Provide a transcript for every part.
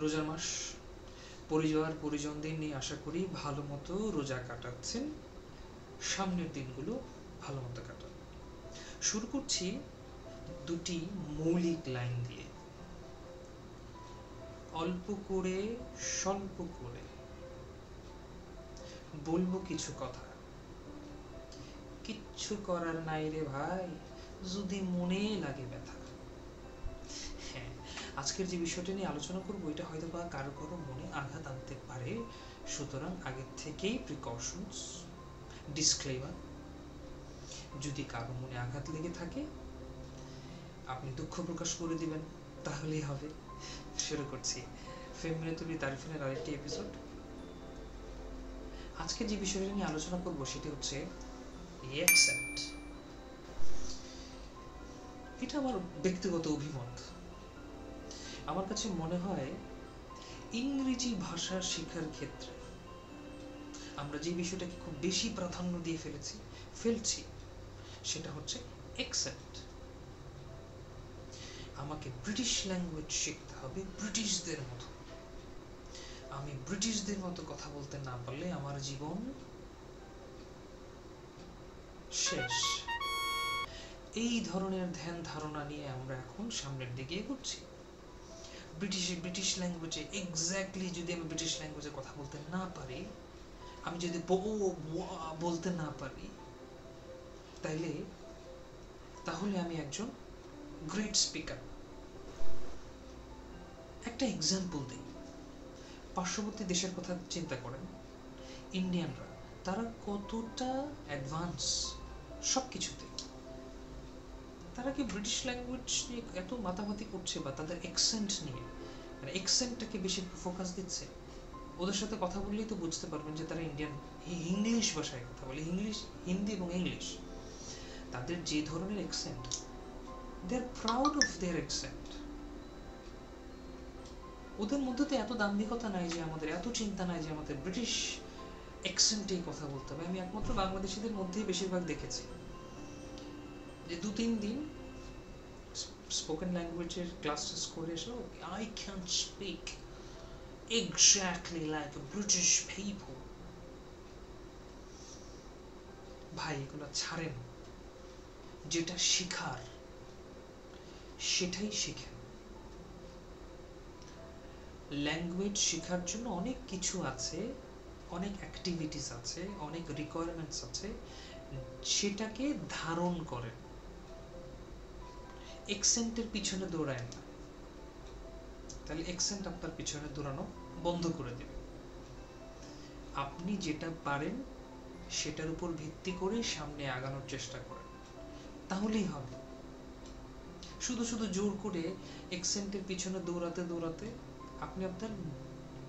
রোজার মাস, পরিবার পরিজনদের নিয়ে আশা করি ভালো মতো রোজা কাটাচ্ছেন, সামনের দিনগুলো ভালো মতো কাটান। শুরু করছি দুটি মৌলিক লাইন দিয়ে। অল্প করে স্বল্প করে বলবো কিছু কথা, কিচ্ছু করার নাই রে ভাই, যদি মনে লাগে ব্যথা। হ্যাঁ, আজকের যে বিষয়টা নিয়ে আলোচনা করবো এটা হয়তো বা কারো কারো মনে আঘাত আনতে পারে, সুতরাং আগের থেকেই প্রিকশনস, ডিসক্লেমার। যদি কারো মনে আঘাত লেগে থাকে আপনি দুঃখ প্রকাশ করে দিবেন, তাহলেই হবে। শুরু করছি ফেমিনিটি তারিফিনের আরেকটি এপিসোড। আজকে যে বিষয়টা নিয়ে আলোচনা করব সেটি হচ্ছে অ্যাকসেন্ট। এটা আমার ব্যক্তিগত অভিমত। আমার কাছে মনে হয় ইংরেজি ভাষা শেখার ক্ষেত্রে আমরা যে বিষয়টাকে খুব বেশি প্রাধান্য দিয়ে ফেলছি সেটা হচ্ছে অ্যাকসেন্ট। আমাকে ব্রিটিশ ল্যাঙ্গুয়েজ শিখতে হবে ব্রিটিশদের মতো। আমি ব্রিটিশদের মতো কথা বলতে না পারলে আমার জীবন শেষ। এই ধরনের ধ্যান ধারণা নিয়ে আমরা এখন সামনের দিকে এগোচ্ছি। ব্রিটিশ ল্যাঙ্গুয়েজে এক্স্যাক্টলি যদি আমি ব্রিটিশ ল্যাঙ্গুয়েজে কথা বলতে না পারি, আমি যদি বলতে না পারি, তাহলে আমি একজন গ্রেট স্পিকার। একটা এক্সাম্পল দিই, পার্শ্ববর্তী দেশের কথা চিন্তা করেন। ইন্ডিয়ানরা তারা কতটা অ্যাডভান্স সব কিছুতে। তারা কি ব্রিটিশ ল্যাঙ্গুয়েজ নিয়ে এত মাতামাতি করছে বা তাদের অ্যাকসেন্ট নিয়ে, মানে অ্যাকসেন্টটাকে বেশি ফোকাস দিচ্ছে? ওদের সাথে কথা বললেই তো বুঝতে পারবেন যে তারা ইন্ডিয়ান, ইংলিশ ভাষায় কথা বলে, ইংলিশ, হিন্দি এবং ইংলিশ। তাদের যে ধরনের accent, they are proud of their accent. ওদের মধ্যে তো এত দাম্ভিকতা নাই যে আমাদের, এত চিন্তা নাই যে আমাদের ব্রিটিশ অ্যাকসেন্টেই কথা বলতে হবে। আমি একমাত্র বাংলাদেশিদের মধ্যেই বেশিরভাগ দেখেছি যে 2-3 দিন স্পোকেন ল্যাঙ্গুয়েজের ক্লাস শেষ করে এসে I can speak exactly like British people. ভাই এগুলো ছাড়েন, যেটা শিখার সেটাই শিখেন। ল্যাঙ্গুয়েজ শেখার জন্য অনেক কিছু আছে, অনেক অ্যাক্টিভিটিস আছে, অনেক রিকোয়ারমেন্টস আছে, সেটাকে ধারণ করেন। অ্যাকসেন্টের পিছনে দৌড়ায় না, তাহলে অ্যাকসেন্ট আপনার পিছনে দৌড়ানো বন্ধ করে দেবে। আপনি যেটা পারেন সেটার উপর ভিত্তি করে সামনে আগানোর চেষ্টা করেন, তাহলেই হবে। শুধু শুধু জোর করে অ্যাকসেন্টের পিছনে দৌড়াতে দৌড়াতে আপনি আপনার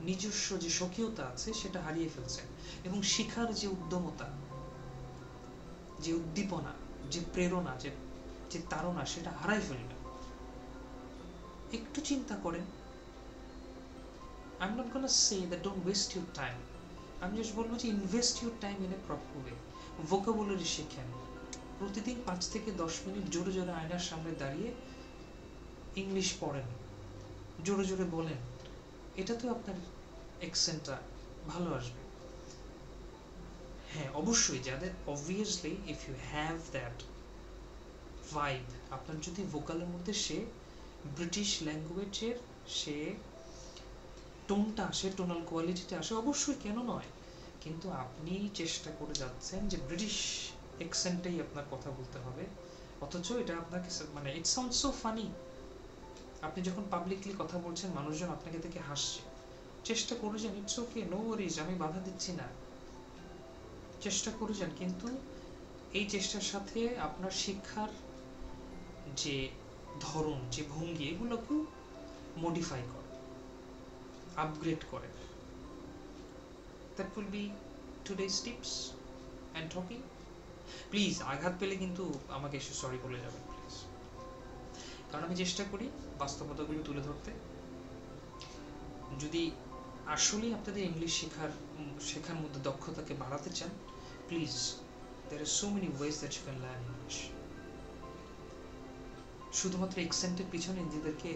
নিজস্ব যে স্বকীয়তা আছে সেটা হারিয়ে ফেলছেন, এবং শেখার যে উদ্যমতা, যে উদ্দীপনা, যে প্রেরণা, যে তাড়না, সেটা হারাই ফেলবেন। একটু চিন্তা করেন। I'm not gonna say that don't waste your time. আমি জাস্ট বলবো যে invest your time in a proper way. Vocabulary শিখেন। প্রতিদিন 5 থেকে 10 মিনিট জোরে জোরে আয়নার সামনে দাঁড়িয়ে ইংলিশ পড়েন, জোরে জোরে বলেন। এটাতেও আপনার অ্যাকসেন্টটা ভালো আসবে। হ্যাঁ, অবশ্যই যাদের obviously if you have that vibe, আপনার যদি ভোকালের মধ্যে সে ব্রিটিশ ল্যাঙ্গুয়েজের সে টোনটা আসে, টোনাল কোয়ালিটিটা আসে, অবশ্যই, কেন নয়। কিন্তু আপনি চেষ্টা করে যাচ্ছেন যে ব্রিটিশ অ্যাকসেন্টেই আপনার কথা বলতে হবে, অথচ এটা আপনাকে, মানে ইট সাউন্ডস সো ফানি। আপনি যখন পাবলিকলি কথা বলছেন, মানুষজন আপনাকে দেখে হাসছে। চেষ্টা করে যান, ইটস ওকে, নো ওয়ারিজ, আমি বাধা দিচ্ছি না, চেষ্টা করে যান। কিন্তু এই চেষ্টার সাথে আপনার শিক্ষার যে ধরন, যে ভঙ্গি, এগুলোকেও মডিফাই করে, আপগ্রেড করে। That will be today's tips and talking. Please আঘাত পেলে কিন্তু আমাকে এসে সরি বলে যাবেন প্লিজ, কারণ আমি চেষ্টা করি বাস্তবতাগুলো তুলে ধরতে। যদি আসলেই আপনাদের ইংলিশ শেখার মধ্যে দক্ষতাকে বাড়াতে চান, please, there are so many ways that you can learn English. শুধুমাত্র অ্যাকসেন্টের পিছনে নিজেদেরকে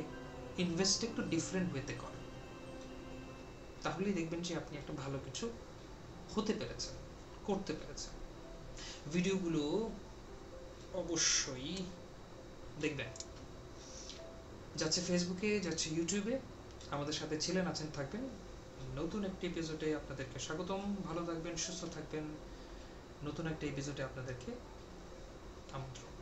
ইনভেস্ট একটু ডিফারেন্ট ওয়েতে করেন। তাহলেই দেখবেন যে আপনি একটা ভালো কিছু হতে পেরেছেন, করতে পেরেছেন। ভিডিওগুলো অবশ্যই দেখবেন, যাচ্ছে ফেসবুকে, যাচ্ছে ইউটিউবে। আমাদের সাথে ছিলেন, আছেন, থাকবেন। নতুন একটি এপিসোডে আপনাদেরকে স্বাগতম। ভালো থাকবেন, সুস্থ থাকবেন। নতুন একটা এপিসোডে আপনাদেরকে আমন্ত্রণ।